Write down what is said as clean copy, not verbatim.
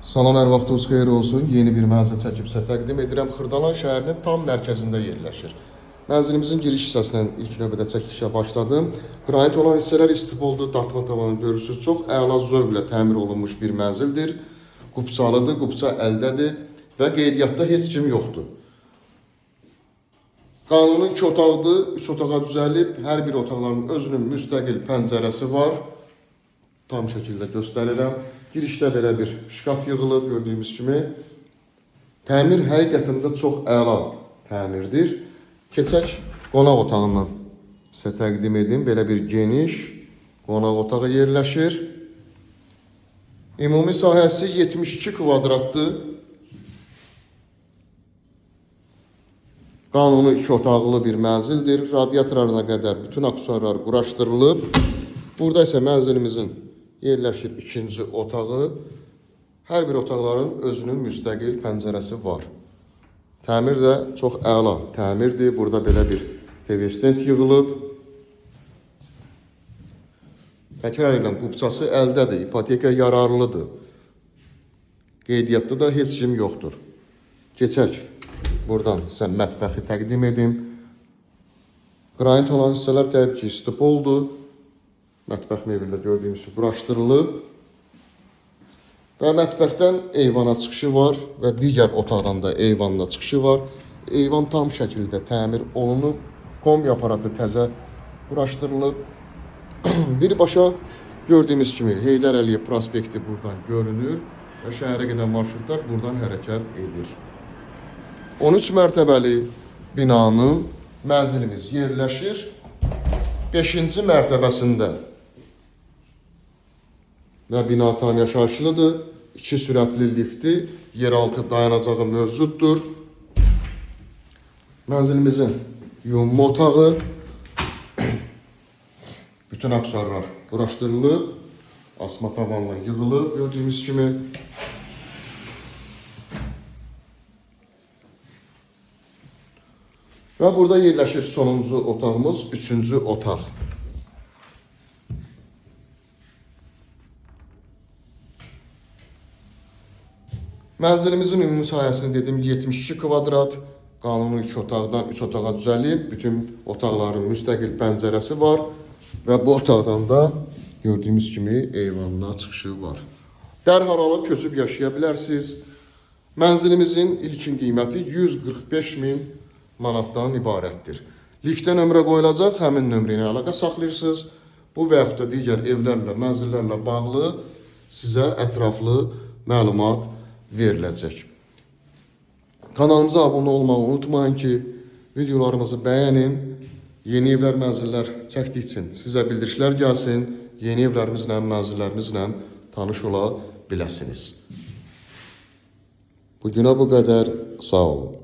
Salam, hər vaxtınız xeyir olsun. Yeni bir mənzil çəkib sizə təqdim edirəm. Xırdalan şəhərinin tam mərkəzində yerləşir. Mənzilimizin giriş hissəsindən ilk növbədə çəkilişə başladım. Qranit olan hissələr istifoldu, dartma tavanı görürsünüz. Çox əla zövqlə təmir olunmuş bir mənzildir. Qupçalıdır, qupça əldədir və qeydiyyatda heç kim yoxdur. Qanuni 2 otaqdır, 3 otağa düzəlib. Hər bir otaqların özünün müstəqil pəncərəsi var. Tam şəkildə göstərirəm. Girişdə belə bir şkaf yığılıb, gördüyümüz kimi. Təmir həqiqətində çox əla təmirdir. Keçək qonaq otağından sizə təqdim edim. Belə bir geniş qonaq otağı yerləşir. Ümumi sahəsi 72 kvadratdır. Qanuni 2 otaqlı bir mənzildir. Radiatorlarına qədər bütün aksesuarlar quraşdırılıb. Burada isə mənzilimizin yerləşir ikinci otağı. Hər bir otaqların özünün müstəqil pəncərəsi var. Təmir də çox əla təmirdir. Burada belə bir TV stand yığılıb. Təkrar edirəm, qupçası əldədir, ipoteka yararlıdır. Qeydiyyatda da heç kim yoxdur. Keçək. Buradan sizə mətbəxi təqdim edim. Qranit olan hissələr təbii ki, istipoldur. Mətbəx mebeldə gördüyünüz kimi quraşdırılıb. Və mətbəxdən eyvana çıxışı var və digər otaqdan da eyvanla çıxışı var. Eyvan tam şəkildə təmir olunub. Kombi aparatı təzə quraşdırılıb. Birbaşa gördüyümüz kimi Heydər Əliyev prospekti buradan görünür və şəhərə gedən marşrutlar buradan hərəkət edir. 13 mərtəbəli binanın mənzilimiz yerləşir 5-ci mərtəbəsində. Və bina tam yaşayışlıdır. 2 sürətli lifti, yeraltı dayanacağı mövcuddur. Mənzilimizin yumma otağı. Bütün aksesuarlar quraşdırılıb. Asma tavanla yığılıb gördüyümüz kimi. Və burada yerləşir sonuncu otağımız, 3-cü otaq. Mənzilimizin ümumi sahəsini dedim 72 kvadrat. Qanuni 2 otaqdan 3 otağa düzəlib. Bütün otaqların müstəqil pəncərəsi var. Və bu otaqdan da gördüyümüz kimi eyvanına çıxışı var. Dərhal alıb köçüb yaşaya bilərsiniz. Mənzilimizin ilkin qiyməti 145.000 manatdan ibarətdir. Linkdə nömrə qoyulacaq, həmin nömrə ilə əlaqə saxlayırsınız. Bu və yaxud da digər evlərlə, mənzillərlə bağlı sizə ətraflı məlumat veriləcək. Kanalımıza abunə olmağı unutmayın ki, videolarımızı bəyənin. Yeni evlər, mənzillər çəkdikcə sizə bildirişlər gəlsin. Yeni evlərimizlə, mənzillərimizlə tanış ola biləsiniz. Bugünə bu qədər. Sağ olun.